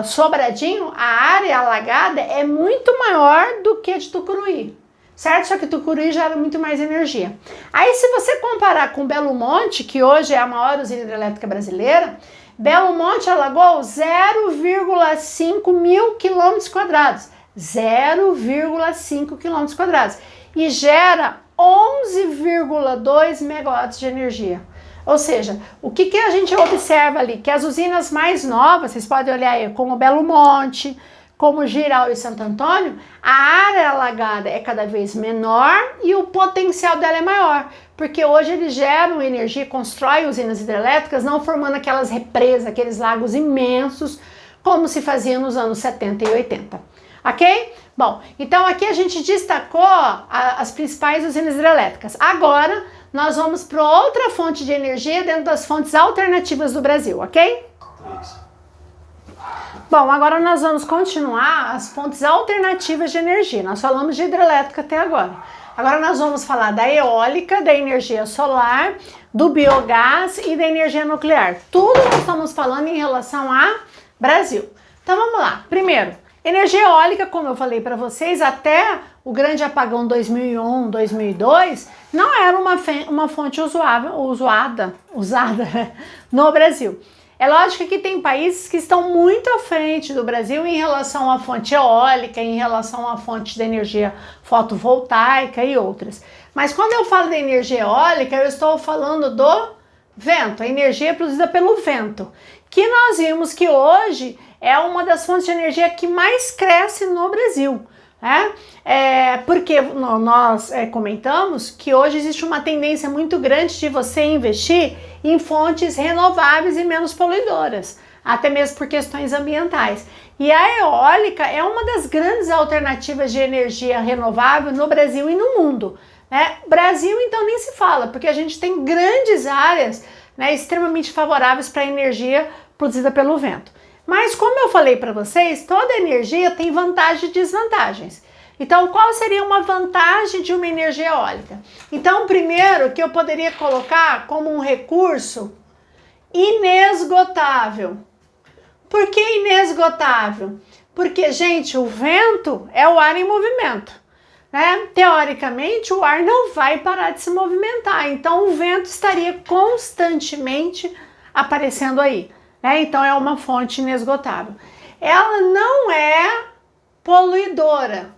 Sobradinho, a área alagada é muito maior do que a de Tucuruí, certo? Só que Tucuruí gera muito mais energia. Aí se você comparar com Belo Monte, que hoje é a maior usina hidrelétrica brasileira, Belo Monte alagou 0,5 mil quilômetros quadrados, 0,5 quilômetros quadrados, e gera 11,2 megawatts de energia. Ou seja, o que a gente observa ali? Que as usinas mais novas, vocês podem olhar aí, como Belo Monte, como Jirau e Santo Antônio, a área alagada é cada vez menor e o potencial dela é maior, porque hoje eles geram energia, constroem usinas hidrelétricas, não formando aquelas represas, aqueles lagos imensos, como se fazia nos anos 70 e 80. Ok? Bom, então aqui a gente destacou as principais usinas hidrelétricas. Agora, nós vamos para outra fonte de energia dentro das fontes alternativas do Brasil, ok? Isso. Bom, agora nós vamos continuar as fontes alternativas de energia. Nós falamos de hidrelétrica até agora. Agora nós vamos falar da eólica, da energia solar, do biogás e da energia nuclear. Tudo nós estamos falando em relação a Brasil. Então vamos lá. Primeiro, energia eólica, como eu falei para vocês, até o grande apagão 2001, 2002, não era uma fonte usada no Brasil. É lógico que tem países que estão muito à frente do Brasil em relação à fonte eólica, em relação à fonte de energia fotovoltaica e outras. Mas quando eu falo da energia eólica, eu estou falando do vento, a energia produzida pelo vento, que nós vimos que hoje é uma das fontes de energia que mais cresce no Brasil. Porque nós comentamos que hoje existe uma tendência muito grande de você investir em fontes renováveis e menos poluidoras, até mesmo por questões ambientais. E a eólica é uma das grandes alternativas de energia renovável no Brasil e no mundo. Brasil, então, nem se fala, porque a gente tem grandes áreas extremamente favoráveis para a energia produzida pelo vento. Mas como eu falei para vocês, toda energia tem vantagens e desvantagens. Então, qual seria uma vantagem de uma energia eólica? Então, primeiro, que eu poderia colocar como um recurso inesgotável. Por que inesgotável? Porque, gente, o vento é o ar em movimento. Teoricamente, o ar não vai parar de se movimentar. Então, o vento estaria constantemente aparecendo aí. Então é uma fonte inesgotável. Ela não é poluidora.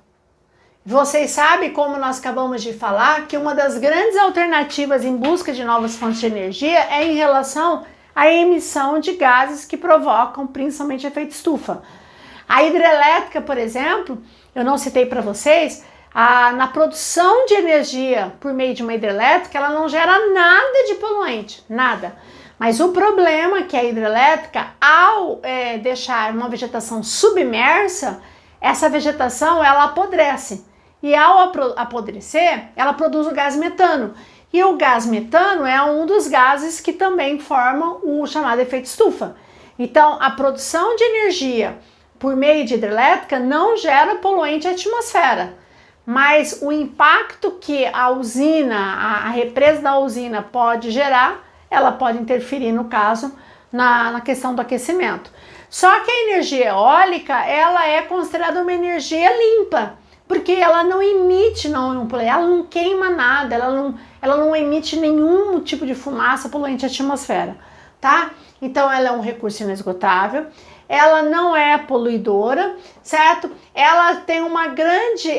Vocês sabem, como nós acabamos de falar, que uma das grandes alternativas em busca de novas fontes de energia é em relação à emissão de gases que provocam principalmente efeito estufa. A hidrelétrica, por exemplo, eu não citei para vocês, na produção de energia por meio de uma hidrelétrica, ela não gera nada de poluente, nada. Mas o problema é que a hidrelétrica, ao deixar uma vegetação submersa, essa vegetação ela apodrece. E ao apodrecer, ela produz o gás metano. E o gás metano é um dos gases que também formam o chamado efeito estufa. Então, a produção de energia por meio de hidrelétrica não gera poluente à atmosfera. Mas o impacto que a usina, a represa da usina pode gerar, ela pode interferir, no caso, na questão do aquecimento. Só que a energia eólica, ela é considerada uma energia limpa, porque ela não emite, ela não queima nada, ela não emite nenhum tipo de fumaça poluente à atmosfera, tá? Então ela é um recurso inesgotável, ela não é poluidora, certo? Ela tem uma grande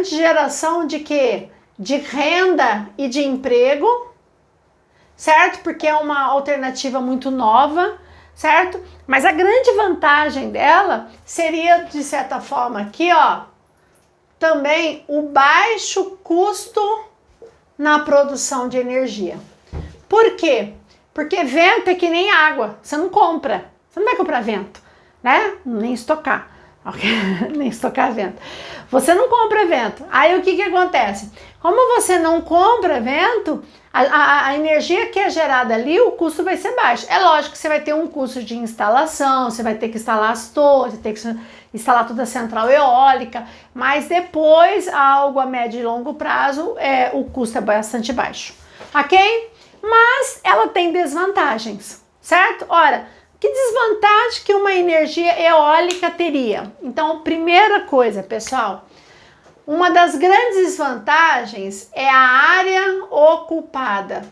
geração de quê? De renda e de emprego, certo? Porque é uma alternativa muito nova, certo? Mas a grande vantagem dela seria, de certa forma, aqui, ó, também o baixo custo na produção de energia. Por quê? Porque vento é que nem água, você não compra, você não vai comprar vento, né? Nem estocar, okay? Nem estocar vento. Você não compra vento. Aí o que acontece? Como você não compra vento, a energia que é gerada ali, o custo vai ser baixo. É lógico que você vai ter um custo de instalação, você vai ter que instalar as torres, ter que instalar toda a central eólica, mas depois, algo a médio e longo prazo, o custo é bastante baixo, ok? Mas ela tem desvantagens, certo? Ora, que desvantagem que uma energia eólica teria? Então, primeira coisa, pessoal, uma das grandes desvantagens é a área ocupada.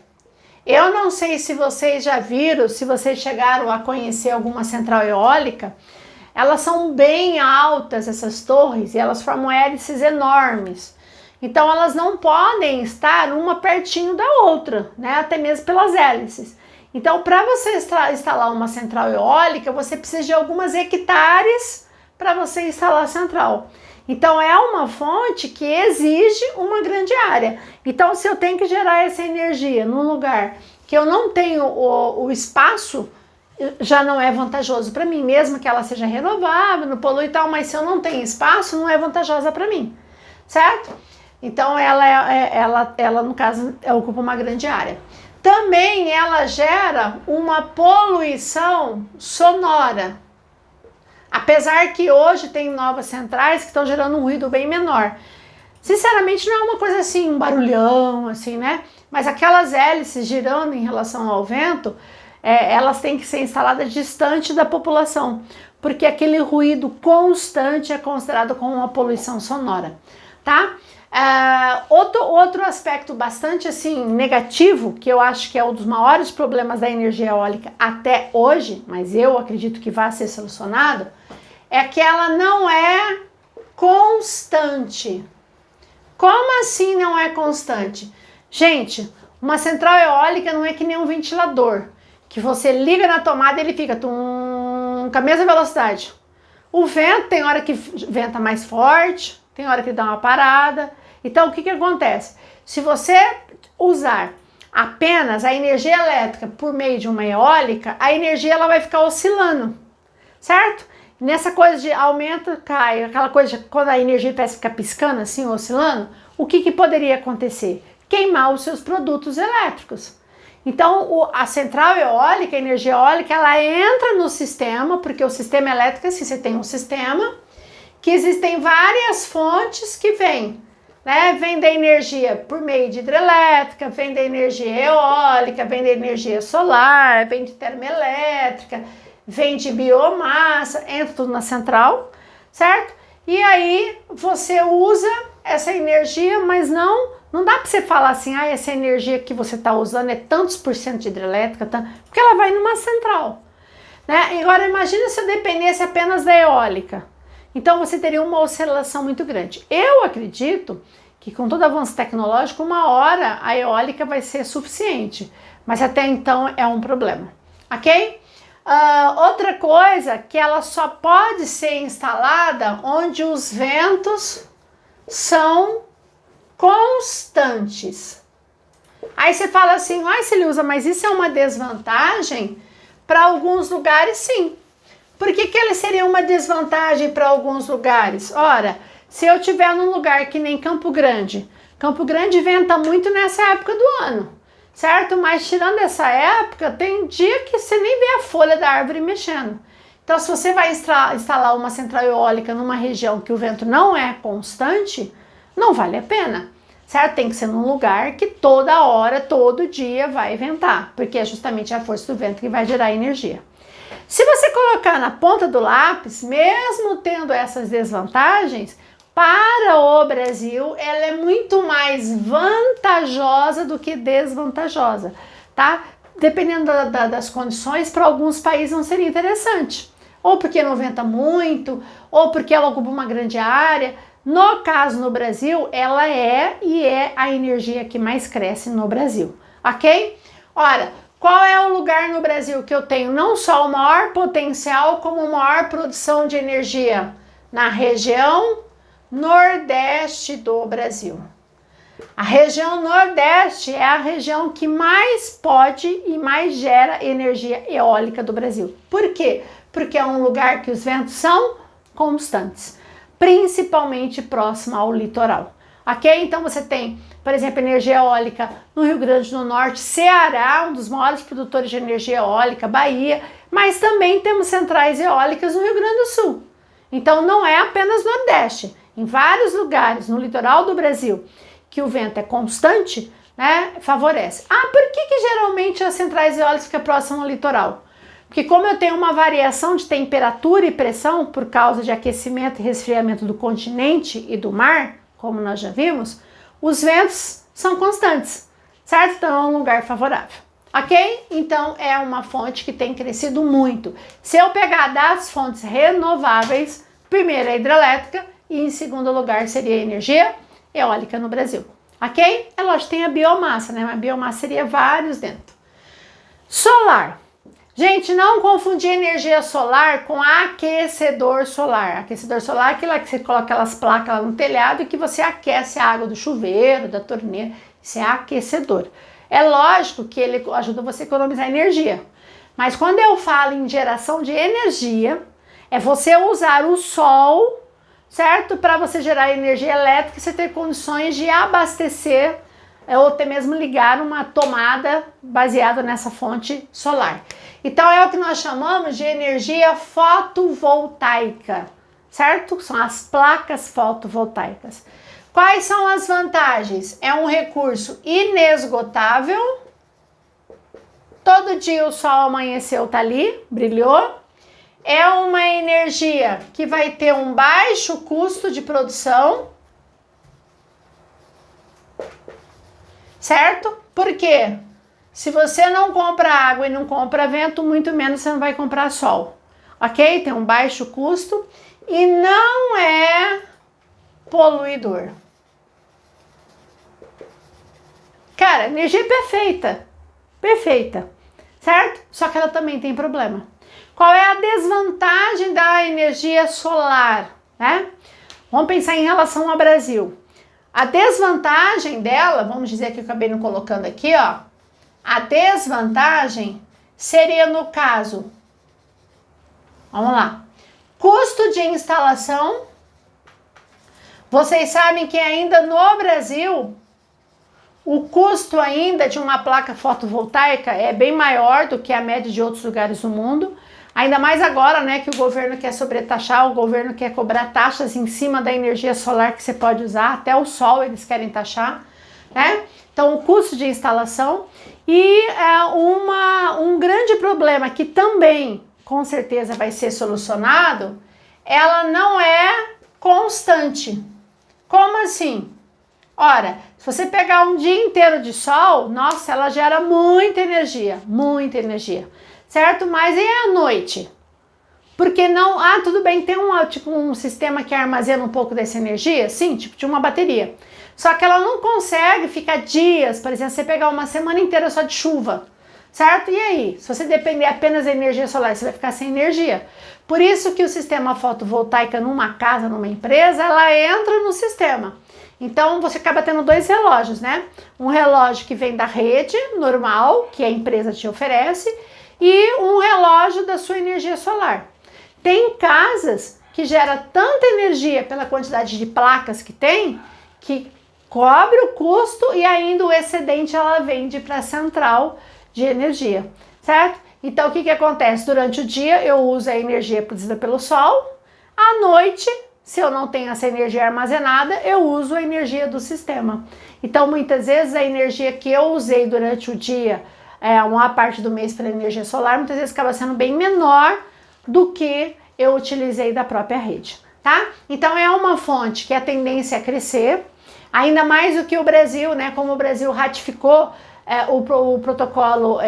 Eu não sei se vocês já viram, se vocês chegaram a conhecer alguma central eólica, elas são bem altas, essas torres, e elas formam hélices enormes. Então, elas não podem estar uma pertinho da outra, né? Até mesmo pelas hélices. Então, para você instalar uma central eólica, você precisa de algumas hectares para você instalar a central. Então, é uma fonte que exige uma grande área. Então, se eu tenho que gerar essa energia num lugar que eu não tenho o espaço, já não é vantajoso para mim, mesmo que ela seja renovável, não polui e tal, mas se eu não tenho espaço, não é vantajosa para mim, certo? Então, ela no caso, ocupa uma grande área. Também ela gera uma poluição sonora. Apesar que hoje tem novas centrais que estão gerando um ruído bem menor. Sinceramente, não é uma coisa assim, um barulhão, assim, né? Mas aquelas hélices girando em relação ao vento, elas têm que ser instaladas distante da população, porque aquele ruído constante é considerado como uma poluição sonora, tá? Outro aspecto bastante assim negativo, que eu acho que é um dos maiores problemas da energia eólica até hoje, mas eu acredito que vai ser solucionado, é que ela não é constante. Como assim não é constante? Gente, uma central eólica não é que nem um ventilador, que você liga na tomada e ele fica com a mesma velocidade. O vento tem hora que venta mais forte, tem hora que dá uma parada. Então, o que acontece? Se você usar apenas a energia elétrica por meio de uma eólica, a energia ela vai ficar oscilando, certo? Nessa coisa de aumenta, cai, aquela coisa de quando a energia parece ficar piscando assim, oscilando, o que poderia acontecer? Queimar os seus produtos elétricos. Então, a central eólica, a energia eólica, ela entra no sistema, porque o sistema elétrico, assim, você tem um sistema que existem várias fontes que vêm, né? Vem da energia por meio de hidrelétrica, vem da energia eólica, vem da energia solar, vem de termoelétrica, vem de biomassa, entra tudo na central, certo? E aí você usa essa energia, mas não dá para você falar assim, essa energia que você está usando é tantos por cento de hidrelétrica, porque ela vai numa central. né? E agora imagine se eu dependesse apenas da eólica. Então você teria uma oscilação muito grande. Eu acredito que com todo avanço tecnológico, uma hora a eólica vai ser suficiente, mas até então é um problema, ok? Outra coisa, que ela só pode ser instalada onde os ventos são constantes. Aí você fala assim, ai Celiusa, mas isso é uma desvantagem? Para alguns lugares, sim. Por que ele seria uma desvantagem para alguns lugares? Ora, se eu estiver num lugar que nem Campo Grande venta muito nessa época do ano, certo? Mas tirando essa época, tem dia que você nem vê a folha da árvore mexendo. Então, se você vai instalar uma central eólica numa região que o vento não é constante, não vale a pena, certo? Tem que ser num lugar que toda hora, todo dia vai ventar, porque é justamente a força do vento que vai gerar energia. Se você colocar na ponta do lápis, mesmo tendo essas desvantagens, para o Brasil, ela é muito mais vantajosa do que desvantajosa, tá? Dependendo das condições, para alguns países não seria interessante. Ou porque não venta muito, ou porque ela ocupa uma grande área. No caso, no Brasil, ela é a energia que mais cresce no Brasil, ok? Ora, qual é o lugar no Brasil que eu tenho não só o maior potencial, como maior produção de energia? Na região Nordeste do Brasil. A região Nordeste é a região que mais pode e mais gera energia eólica do Brasil. Por quê? Porque é um lugar que os ventos são constantes, principalmente próximo ao litoral. Ok? Então você tem, por exemplo, energia eólica no Rio Grande do Norte, Ceará, um dos maiores produtores de energia eólica, Bahia, mas também temos centrais eólicas no Rio Grande do Sul. Então não é apenas Nordeste. Em vários lugares no litoral do Brasil que o vento é constante, né, favorece. Por que geralmente as centrais eólicas ficam próximas ao litoral? Porque como eu tenho uma variação de temperatura e pressão por causa de aquecimento e resfriamento do continente e do mar, como nós já vimos, os ventos são constantes, certo? Então é um lugar favorável, ok? Então é uma fonte que tem crescido muito. Se eu pegar das fontes renováveis, primeiro a hidrelétrica e em segundo lugar seria a energia eólica no Brasil, ok? É lógico, tem a biomassa, né? Mas a biomassa seria vários dentro. Solar. Gente, não confundir energia solar com aquecedor solar. Aquecedor solar é aquilo que você coloca aquelas placas lá no telhado e que você aquece a água do chuveiro, da torneira. Isso é aquecedor. É lógico que ele ajuda você a economizar energia. Mas quando eu falo em geração de energia, é você usar o sol, certo? Para você gerar energia elétrica e você ter condições de abastecer ou até mesmo ligar uma tomada baseada nessa fonte solar. Então é o que nós chamamos de energia fotovoltaica, certo? São as placas fotovoltaicas. Quais são as vantagens? É um recurso inesgotável. Todo dia o sol amanheceu, tá ali, brilhou. É uma energia que vai ter um baixo custo de produção, certo? Por quê? Se você não compra água e não compra vento, muito menos você não vai comprar sol, ok? Tem um baixo custo e não é poluidor. Cara, energia perfeita, perfeita, certo? Só que ela também tem problema. Qual é a desvantagem da energia solar, né? Vamos pensar em relação ao Brasil. A desvantagem dela, vamos dizer que eu acabei não colocando aqui, ó. A desvantagem seria no caso, vamos lá, custo de instalação. Vocês sabem que ainda no Brasil, o custo ainda de uma placa fotovoltaica é bem maior do que a média de outros lugares do mundo. Ainda mais agora, né, que o governo quer sobretaxar, o governo quer cobrar taxas em cima da energia solar que você pode usar, até o sol eles querem taxar, né? Então, o custo de instalação e um grande problema que também, com certeza, vai ser solucionado, ela não é constante. Como assim? Ora, se você pegar um dia inteiro de sol, nossa, ela gera muita energia, certo? Mas e à noite? Porque não, tudo bem, tem um sistema que armazena um pouco dessa energia, sim, tipo de uma bateria. Só que ela não consegue ficar dias, por exemplo, você pegar uma semana inteira só de chuva, certo? E aí, se você depender apenas da energia solar, você vai ficar sem energia. Por isso que o sistema fotovoltaico numa casa, numa empresa, ela entra no sistema. Então você acaba tendo dois relógios, né? Um relógio que vem da rede normal, que a empresa te oferece, e um relógio da sua energia solar. Tem casas que gera tanta energia pela quantidade de placas que tem, que cobre o custo e ainda o excedente ela vende para a central de energia, certo? Então o que acontece? Durante o dia eu uso a energia produzida pelo sol, à noite, se eu não tenho essa energia armazenada, eu uso a energia do sistema. Então muitas vezes a energia que eu usei durante o dia, uma parte do mês pela energia solar, muitas vezes acaba sendo bem menor do que eu utilizei da própria rede, tá? Então é uma fonte que a tendência é crescer, ainda mais do que o Brasil, né? Como o Brasil ratificou o protocolo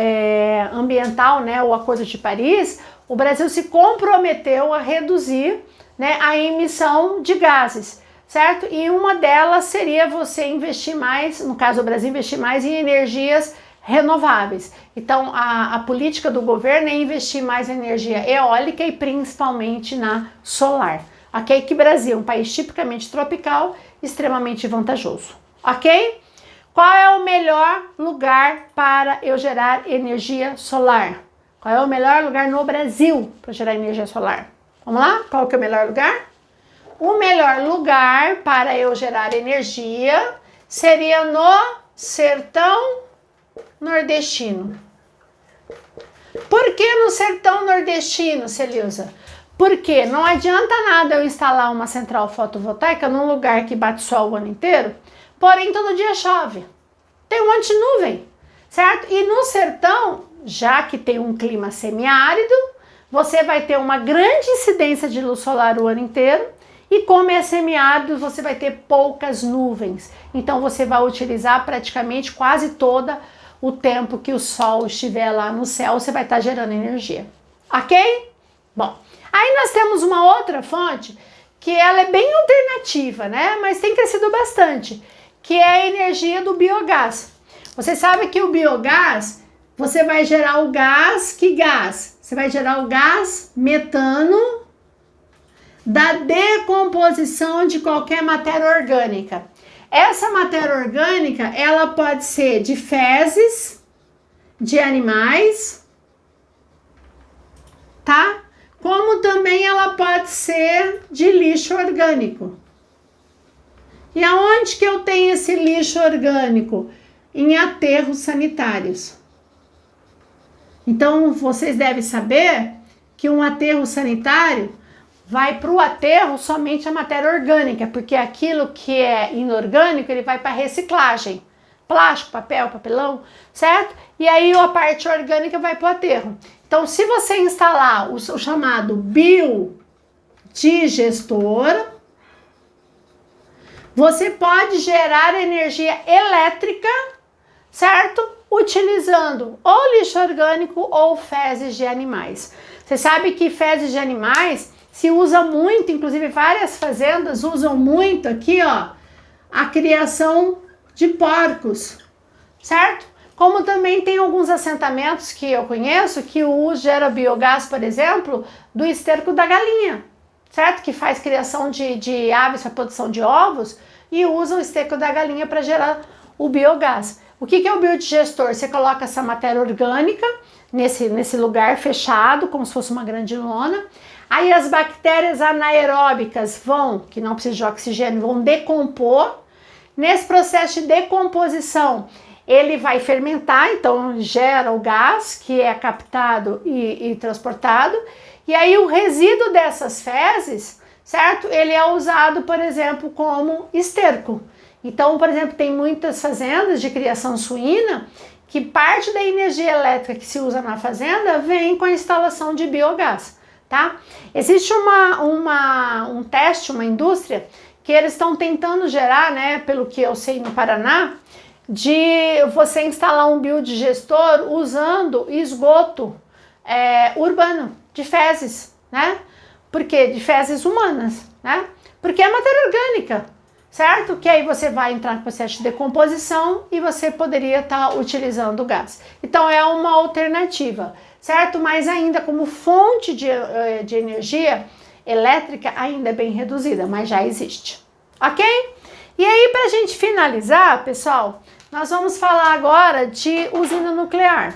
ambiental, né? O Acordo de Paris, o Brasil se comprometeu a reduzir, né, a emissão de gases, certo? E uma delas seria você investir mais, no caso do Brasil, investir mais em energias renováveis. Então a política do governo é investir mais em energia eólica e principalmente na solar. Ok? Que Brasil, um país tipicamente tropical, extremamente vantajoso. Ok? Qual é o melhor lugar para eu gerar energia solar? Qual é o melhor lugar no Brasil para gerar energia solar? Vamos lá? Qual que é o melhor lugar? O melhor lugar para eu gerar energia seria no sertão nordestino. Por que no sertão nordestino, Celilza? Porque não adianta nada eu instalar uma central fotovoltaica num lugar que bate sol o ano inteiro, porém todo dia chove. Tem um monte de nuvem, certo? E no sertão, já que tem um clima semiárido, você vai ter uma grande incidência de luz solar o ano inteiro, e como é semiárido, você vai ter poucas nuvens. Então você vai utilizar praticamente quase todo o tempo que o sol estiver lá no céu, você vai estar gerando energia. Ok? Bom, aí nós temos uma outra fonte que ela é bem alternativa, né? Mas tem crescido bastante, que é a energia do biogás. Você sabe que o biogás, você vai gerar o gás, que gás? Você vai gerar o gás metano da decomposição de qualquer matéria orgânica. Essa matéria orgânica, ela pode ser de fezes de animais, tá? Como também ela pode ser de lixo orgânico. E aonde que eu tenho esse lixo orgânico? Em aterros sanitários. Então, vocês devem saber que um aterro sanitário vai para o aterro somente a matéria orgânica, porque aquilo que é inorgânico, ele vai para reciclagem. Plástico, papel, papelão, certo? E aí a parte orgânica vai para o aterro. Então, se você instalar o chamado biodigestor, você pode gerar energia elétrica, certo? Utilizando ou lixo orgânico ou fezes de animais. Você sabe que fezes de animais se usa muito, inclusive várias fazendas usam muito aqui, ó, a criação de porcos, certo? Como também tem alguns assentamentos que eu conheço que gera biogás, por exemplo, do esterco da galinha, certo? Que faz criação de aves para produção de ovos e usa o esterco da galinha para gerar o biogás. O que é o biodigestor? Você coloca essa matéria orgânica nesse lugar fechado, como se fosse uma grande lona. Aí as bactérias anaeróbicas que não precisam de oxigênio, vão decompor. Nesse processo de decomposição, ele vai fermentar, então gera o gás que é captado e transportado. E aí o resíduo dessas fezes, certo? Ele é usado, por exemplo, como esterco. Então, por exemplo, tem muitas fazendas de criação suína que parte da energia elétrica que se usa na fazenda vem com a instalação de biogás, tá? Existe um teste, uma indústria que eles estão tentando gerar, né, pelo que eu sei no Paraná, de você instalar um biodigestor usando esgoto urbano, de fezes, né? Por quê? De fezes humanas, né? Porque é matéria orgânica, certo? Que aí você vai entrar no processo de decomposição e você poderia estar utilizando o gás. Então é uma alternativa, certo? Mas ainda como fonte de energia elétrica ainda é bem reduzida, mas já existe, ok? E aí, para a gente finalizar, pessoal, nós vamos falar agora de usina nuclear.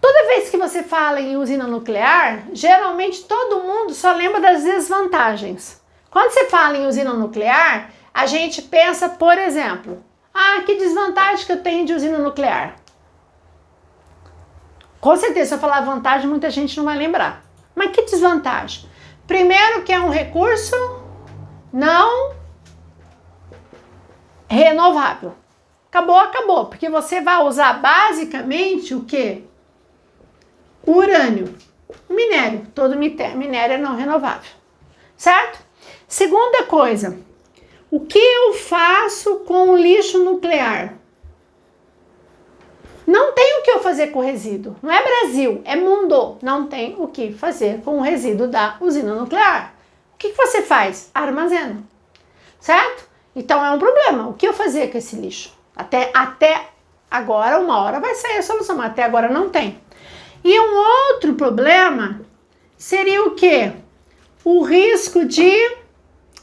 Toda vez que você fala em usina nuclear, geralmente todo mundo só lembra das desvantagens. Quando você fala em usina nuclear, a gente pensa, por exemplo, que desvantagem que eu tenho de usina nuclear? Com certeza, se eu falar vantagem, muita gente não vai lembrar. Mas que desvantagem? Primeiro que é um recurso não renovável. Acabou, porque você vai usar basicamente o quê? O urânio, o minério. Todo minério é não renovável, certo? Segunda coisa, o que eu faço com o lixo nuclear? Não tem o que eu fazer com o resíduo. Não é Brasil, é mundo. Não tem o que fazer com o resíduo da usina nuclear. O que você faz? Armazena, certo? Então é um problema. O que eu fazer com esse lixo? Até agora, uma hora vai sair a solução, mas até agora não tem. E um outro problema seria o quê? O risco de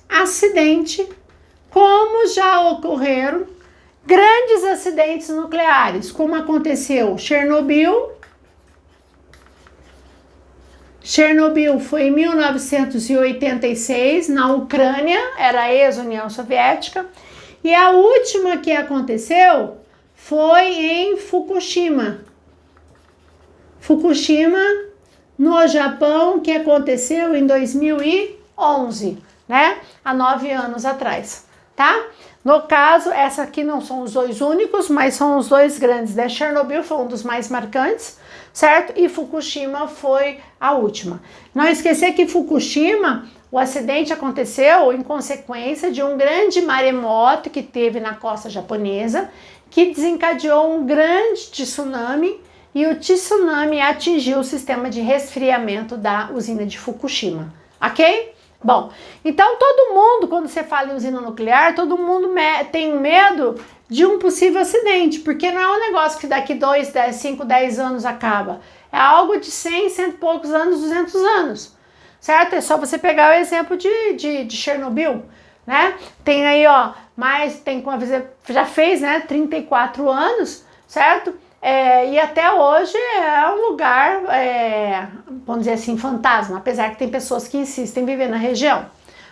acidente, como já ocorreram grandes acidentes nucleares, como aconteceu Chernobyl. Chernobyl foi em 1986, na Ucrânia, era a ex-União Soviética. E a última que aconteceu foi em Fukushima. Fukushima, no Japão, que aconteceu em 2011, né? Há 9 anos atrás, tá? No caso, essa aqui não são os dois únicos, mas são os dois grandes, né? Chernobyl foi um dos mais marcantes, certo? E Fukushima foi a última. Não esquecer que Fukushima, o acidente aconteceu em consequência de um grande maremoto que teve na costa japonesa, que desencadeou um grande tsunami, e o tsunami atingiu o sistema de resfriamento da usina de Fukushima, ok? Bom, então todo mundo, quando você fala em usina nuclear, todo mundo tem medo de um possível acidente, porque não é um negócio que daqui 2, 10, 5, 10 anos acaba. É algo de 100, 100 e poucos anos, 200 anos, certo? É só você pegar o exemplo de Chernobyl, né? Tem aí, ó, já fez, né, 34 anos, certo? E até hoje é um lugar, vamos dizer assim, fantasma, apesar que tem pessoas que insistem em viver na região,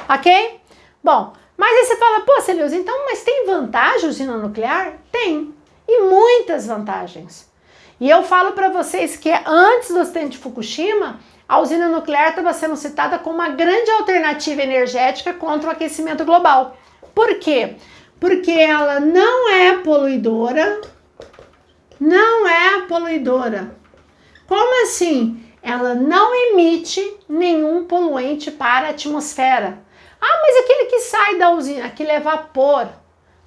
ok? Bom, mas aí você fala, pô, Celeuza, então, mas tem vantagem a usina nuclear? Tem, e muitas vantagens. E eu falo para vocês que antes do acidente de Fukushima, a usina nuclear estava sendo citada como uma grande alternativa energética contra o aquecimento global. Por quê? Porque ela não é poluidora. Não é poluidora. Como assim? Ela não emite nenhum poluente para a atmosfera. Mas aquele que sai da usina, aquele é vapor,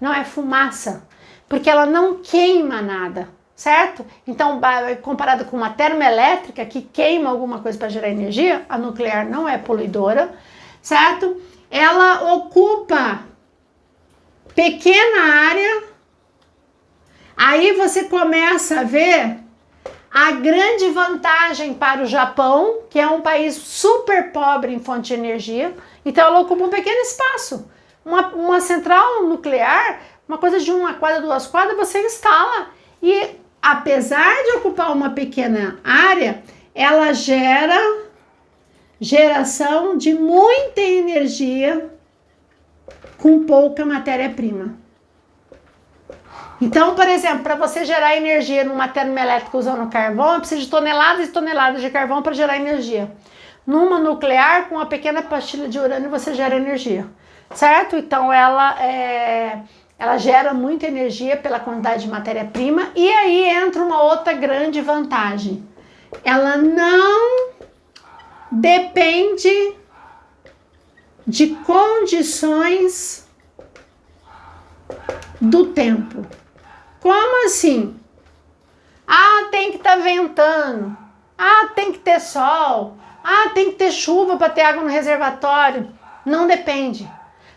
não é fumaça, porque ela não queima nada, certo? Então, comparado com uma termoelétrica que queima alguma coisa para gerar energia, a nuclear não é poluidora, certo? Ela ocupa pequena área. Aí você começa a ver a grande vantagem para o Japão, que é um país super pobre em fonte de energia, então ela ocupa um pequeno espaço. Uma central nuclear, uma coisa de 1 quadra, 2 quadras, você instala. E apesar de ocupar uma pequena área, ela gera geração de muita energia com pouca matéria-prima. Então, por exemplo, para você gerar energia numa termoelétrica usando carvão, precisa de toneladas e toneladas de carvão para gerar energia. Numa nuclear, com uma pequena pastilha de urânio, você gera energia, certo? Então, ela gera muita energia pela quantidade de matéria-prima. E aí entra uma outra grande vantagem. Ela não depende de condições do tempo. Como assim? Ah, tem que estar ventando. Ah, tem que ter sol. Ah, tem que ter chuva para ter água no reservatório. Não depende.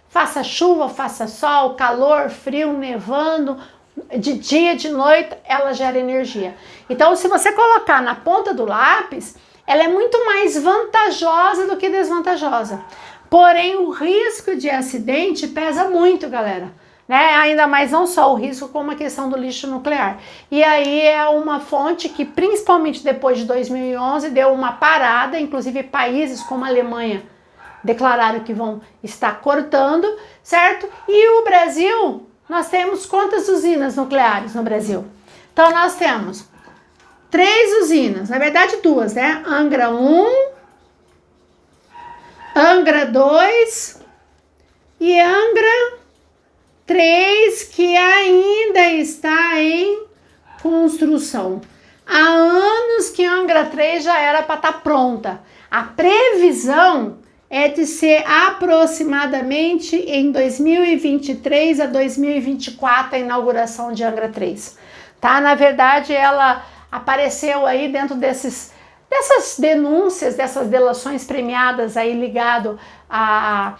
Faça chuva, faça sol, calor, frio, nevando, de dia, de noite, ela gera energia. Então, se você colocar na ponta do lápis, ela é muito mais vantajosa do que desvantajosa. Porém, o risco de acidente pesa muito, galera. Né? Ainda mais não só o risco, como a questão do lixo nuclear. E aí é uma fonte que, principalmente depois de 2011, deu uma parada, inclusive países como a Alemanha declararam que vão estar cortando, certo? E o Brasil, nós temos quantas usinas nucleares no Brasil? Então nós temos 3 usinas, na verdade 2, né? Angra 1, Angra 2 e Angra 3, que ainda está em construção. Há anos que Angra 3 já era para estar pronta. A previsão é de ser aproximadamente em 2023 a 2024 a inauguração de Angra 3. Tá? Na verdade, ela apareceu aí dentro dessas denúncias, dessas delações premiadas aí ligado à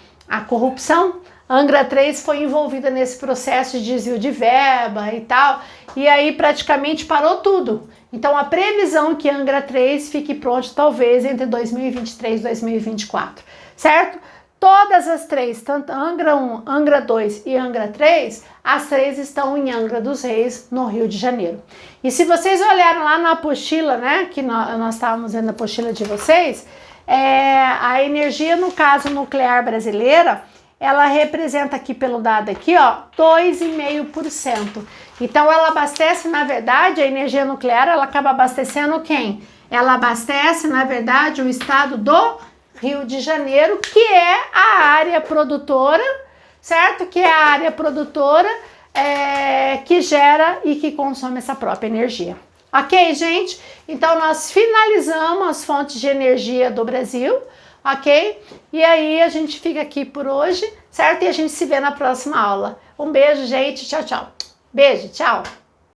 corrupção. Angra 3 foi envolvida nesse processo de desvio de verba e tal, e aí praticamente parou tudo. Então a previsão é que Angra 3 fique pronto talvez entre 2023 e 2024, certo? Todas as 3, tanto Angra 1, Angra 2 e Angra 3, as 3 estão em Angra dos Reis, no Rio de Janeiro. E se vocês olharam lá na apostila, né, que nós estávamos vendo a apostila de vocês, a energia, no caso nuclear brasileira, ela representa aqui pelo dado aqui, ó, 2,5%. Então ela abastece, na verdade, a energia nuclear, ela acaba abastecendo quem? Ela abastece, na verdade, o estado do Rio de Janeiro, que é a área produtora, certo? Que é a área produtora que gera e que consome essa própria energia. Ok, gente? Então nós finalizamos as fontes de energia do Brasil, ok? E aí a gente fica aqui por hoje, certo? E a gente se vê na próxima aula. Um beijo, gente. Tchau, tchau. Beijo, tchau.